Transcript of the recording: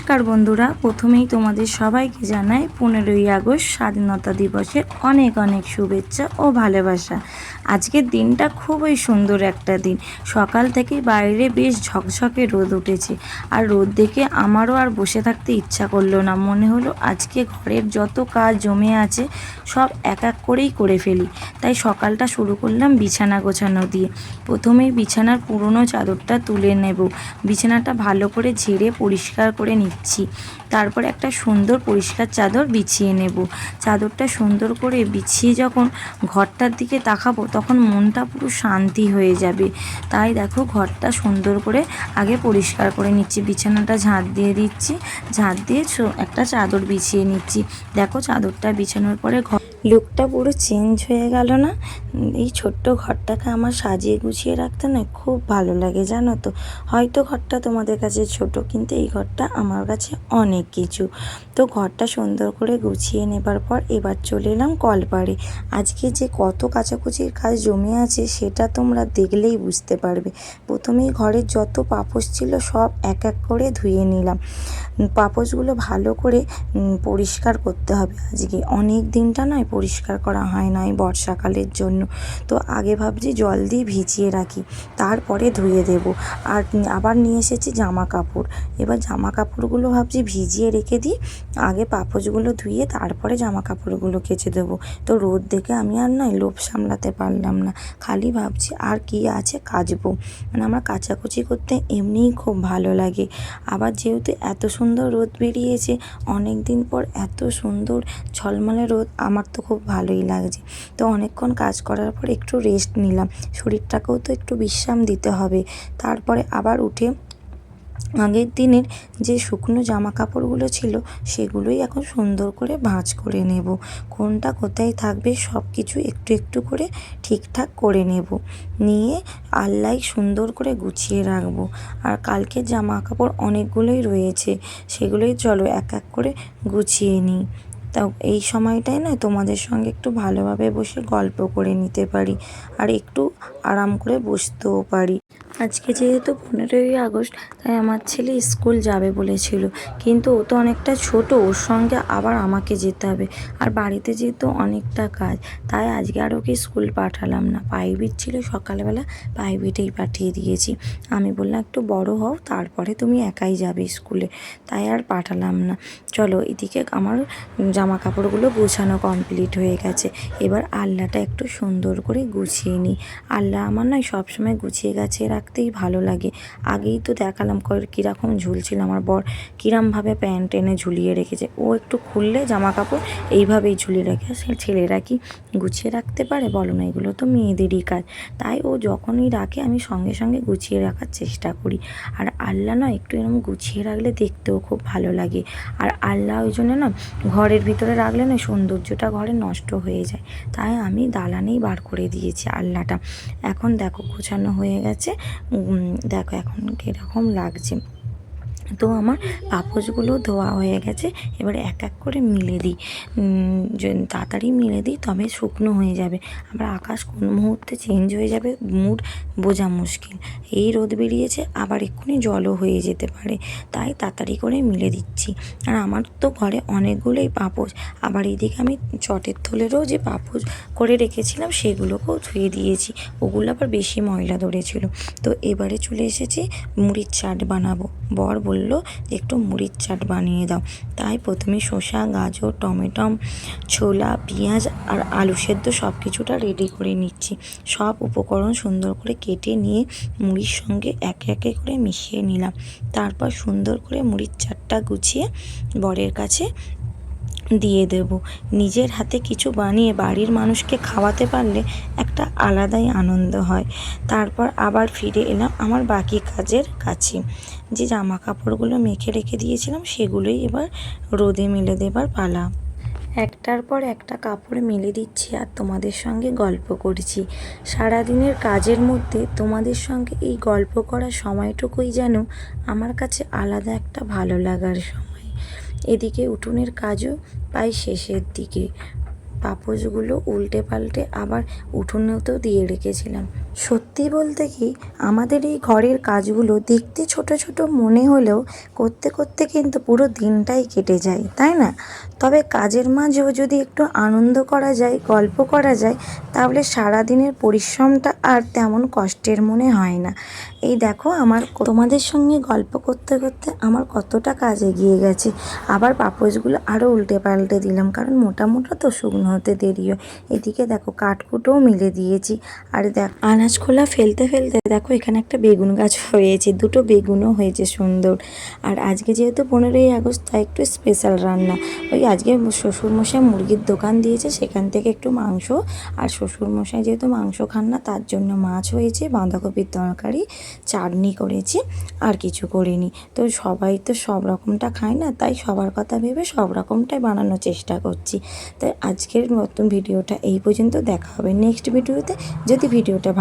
নমস্কার বন্ধুরা, প্রথমেই তোমাদের সবাইকে জানাই 15ই আগস্ট স্বাধীনতা দিবসের অনেক অনেক শুভেচ্ছা ও ভালোবাসা। আজকের দিনটা খুবই সুন্দর একটা দিন। সকাল থেকে বাইরে বেশ ঝকঝকে রোদ উঠেছে, আর রোদ দেখে আমারও আর বসে থাকতে ইচ্ছা করলো না। মনে হলো আজকে ঘরের যত কাজ জমে আছে সব এক এক করেই করে ফেলি। তাই সকালটা শুরু করলাম বিছানা গোছানো দিয়ে। প্রথমেই বিছানার পুরনো চাদরটা তুলে নেব। বিছানাটা ভালো করে ঝেড়ে পরিষ্কার করে নিচ্ছি। তারপর একটা সুন্দর পরিষ্কার চাদর বিছিয়ে নেব। চাদরটা সুন্দর করে বিছিয়ে যখন ঘরটার দিকে তাকাবো তখন মনটা পুরো শান্তি হয়ে যাবে। তাই দেখো ঘরটা সুন্দর করে আগে পরিষ্কার করে নিচ্ছি। বিছানাটা ঝাঁট দিয়ে দিচ্ছি, ঝাঁট দিয়ে একটা চাদর বিছিয়ে নিচ্ছি। দেখো চাদরটা বিছানোর পরে লুকটা পুরো চেঞ্জ হয়ে গেল না? এই ছোট্ট ঘরটাকে আমার সাজিয়ে গুছিয়ে রাখতে না খুব ভালো লাগে, জানো তো। হয়তো ঘরটা তোমাদের কাছে ছোট, কিন্তু এই ঘরটা আমার কাছে অনেক কিছু। তো ঘরটা সুন্দর করে গুছিয়ে নেবার পর এবার চলে এলাম কলপাড়ে। আজকে যে কত কাচাকুচির কাজ জমে আছে সেটা তোমরা দেখলেই বুঝতে পারবে। প্রথমেই ঘরের যত পাপোশ ছিল সব এক এক করে ধুয়ে নিলাম। পাপোশগুলো ভালো করে পরিষ্কার করতে হবে। আজকে অনেক দিনটা নয় পরিষ্কার করা হয় না এই বর্ষাকালের জন্য। তো আগে ভাবছি জল দিয়ে ভিজিয়ে রাখি, তারপরে ধুয়ে দেব। আর আবার নিয়ে এসেছি জামা কাপড়। এবার জামা কাপড়গুলো ভাবছি ভিজিয়ে রেখে দিই, আগে পাপোশগুলো ধুয়ে তারপরে জামা কাপড়গুলো কেচে দেবো। তো রোদ দেখে আমি আর নয় লোভ সামলাতে পারলাম না, খালি ভাবছি আর কি আছে কাচবো। মানে আমার কাচাকুচি করতে এমনিই খুব ভালো লাগে। আবার যেহেতু এত সুন্দর রোদ বেরিয়েছে, অনেক দিন পর এত সুন্দর ঝলমলে রোদ, আমার তো খুব ভালোই লাগছে। তো অনেকক্ষণ কাজ করার পর একটু রেস্ট নিলাম, শরীরটাকেও তো একটু বিশ্রাম দিতে হবে। তারপরে আবার উঠে আগের দিনের যে শুকনো জামা কাপড়গুলো ছিল সেগুলোই এখন সুন্দর করে ভাঁজ করে নেব। কোনটা কোথায় থাকবে সব কিছু একটু একটু করে ঠিকঠাক করে নেব, নিয়ে আলনায় সুন্দর করে গুছিয়ে রাখবো। আর কালকের জামা কাপড় অনেকগুলোই রয়েছে, সেগুলোই চলো এক এক করে গুছিয়ে নিই। তাও এই সময়টায় না তোমাদের সঙ্গে একটু ভালোভাবে বসে গল্প করে নিতে পারি, আর একটু আরাম করে বসতেও পারি। আজকে যেহেতু 15ই আগস্ট, তাই আমার ছেলে স্কুল যাবে বলেছিল, কিন্তু ও তো অনেকটা ছোট, ওর সঙ্গে আবার আমাকে যেতে হবে। আর বাড়িতে যেহেতু অনেকটা কাজ, তাই আজকে আর ওকে স্কুল পাঠালাম না। প্রাইভেট ছিল সকালবেলা, প্রাইভেটেই পাঠিয়ে দিয়েছি। আমি বললাম একটু বড় হও তারপরে তুমি একাই যাবে স্কুলে, তাই আর পাঠালাম না। চলো, এদিকে আমার জামা কাপড়গুলো গোছানো কমপ্লিট হয়ে গেছে। এবার আলনাটা একটু সুন্দর করে গুছিয়ে নিই। আলনা আমার নয় সবসময় গুছিয়ে গাছিয়ে রাখতেই ভালো লাগে। আগেই তো দেখালাম কীরকম ঝুলছিল, আমার বর কীরমভাবে প্যান্ট টেনে ঝুলিয়ে রেখেছে। ও একটু খুললে জামা কাপড় এইভাবেই ঝুলিয়ে রাখে। ছেলেরা কি গুছিয়ে রাখতে পারে বলো না? এগুলো তো মেয়েদেরই কাজ। তাই ও যখনই রাখে আমি সঙ্গে সঙ্গে গুছিয়ে রাখার চেষ্টা করি। আর আলনা না একটু এরকম গুছিয়ে রাখলে দেখতেও খুব ভালো লাগে। আর আলনা ওই জন্য না ঘরের ভিতরে রাখলে না সৌন্দর্যটা ঘরে নষ্ট হয়ে যায়, তাই আমি দালানেই বার করে দিয়েছি আলনাটা। এখন দেখো গোছানো হয়ে গেছে, দেখো এখন কীরকম লাগছে। তো আমার পাপোশগুলো ধোয়া হয়ে গেছে, এবার এক এক করে মিলে দিই। তাড়াতাড়ি মিলে দিই, তবে শুকনো হয়ে যাবে। আবার আকাশ কোন মুহূর্তে চেঞ্জ হয়ে যাবে মুড বোঝা মুশকিল। এই রোদ বেরিয়েছে, আবার এক্ষুনি জলও হয়ে যেতে পারে, তাই তাড়াতাড়ি করে মিলে দিচ্ছি। আর আমার তো ঘরে অনেকগুলোই পাপোশ। আবার এইদিকে আমি চটের থলেরও যে পাপোশ করে রেখেছিলাম সেগুলোকেও ধুয়ে দিয়েছি, ওগুলো আবার বেশি ময়লা ধরেছিল। তো এবারে চলে এসেছি মুড়ির চাট বানাবো। বর বলল একটু মুড়ির চাট বানিয়ে দাও। তাই প্রথমে শসা, গাজর, টমেটো, ছোলা, পেঁয়াজ আর আলু সেদ্ধ সব কিছুটা রেডি করে নিচ্ছি। সব উপকরণ সুন্দর করে কেটে নিয়ে মুড়ির সঙ্গে একে একে করে মিশিয়ে নিলাম। তারপর সুন্দর করে মুড়ির চাটটা গুছিয়ে বরের কাছে দিয়ে দেব। নিজের হাতে কিছু বানিয়ে বাড়ির মানুষকে খাওয়াতে পারলে একটা আলাদাই আনন্দ হয়। তারপর আবার ফিরে এলাম আমার বাকি কাজের কাছে। যে জামা কাপড়গুলো মেখে রেখে দিয়েছিলাম সেগুলোই এবার রোদে মেলে দেবার পালা। একটার পর একটা কাপড় মেলে দিচ্ছি আর তোমাদের সঙ্গে গল্প করছি। সারাদিনের কাজের মধ্যে তোমাদের সঙ্গে এই গল্প করার সময়টুকুই যেন আমার কাছে আলাদা একটা ভালো লাগার সময়। এদিকে উঠোনের কাজও প্রায় শেষের দিকে। পাপোশগুলো উল্টে পাল্টে আবার উঠোনেতেও দিয়ে রেখেছিলাম, সত্যি বলতে কি, আমাদের এই ঘরের কাজগুলো দেখতে ছোট ছোট মনে হলেও করতে করতে কিন্তু পুরো দিনটাই কেটে যায়, তাই না? তবে কাজের মাঝেও যদি একটু আনন্দ করা যায়, গল্প করা যায়, তাহলে সারাদিনের পরিশ্রমটা আর তেমন কষ্টের মনে হয় না। এই দেখো আমার তোমাদের সঙ্গে গল্প করতে করতে আমার কতটা কাজ এগিয়ে গেছে। আবার পাপোশগুলো আরও উল্টে পাল্টে দিলাম, কারণ মোটা মোটা তো শুকনো হতে দেরি হয়। এদিকে দেখো কাঠকুটোও মিলে দিয়েছি। আর দেখ আনাজ খোলা ফেলতে ফেলতে দেখো এখানে একটা বেগুন গাছ হয়েছে, দুটো বেগুনও হয়েছে সুন্দর। আর আজকে যেহেতু 15ই আগস্ট, তাই একটু স্পেশাল রান্না। ওই আজকে শ্বশুরমশাই মুরগির দোকান দিয়েছে, সেখান থেকে একটু মাংস, আর শ্বশুরমশাই যেহেতু মাংস খান না তার জন্য মাছ হয়েছে, বাঁধাকপির তরকারি, চাটনি করেছি, আর কিছু করিনি। তো সবাই তো সব রকমটা খায় না, তাই সবার কথা ভেবে সব রকমটাই বানানোর চেষ্টা করছি। তাই আজকের নতুন ভিডিওটা এই পর্যন্ত, দেখা হবে নেক্সট ভিডিওতে। যদি ভিডিওটা ভালো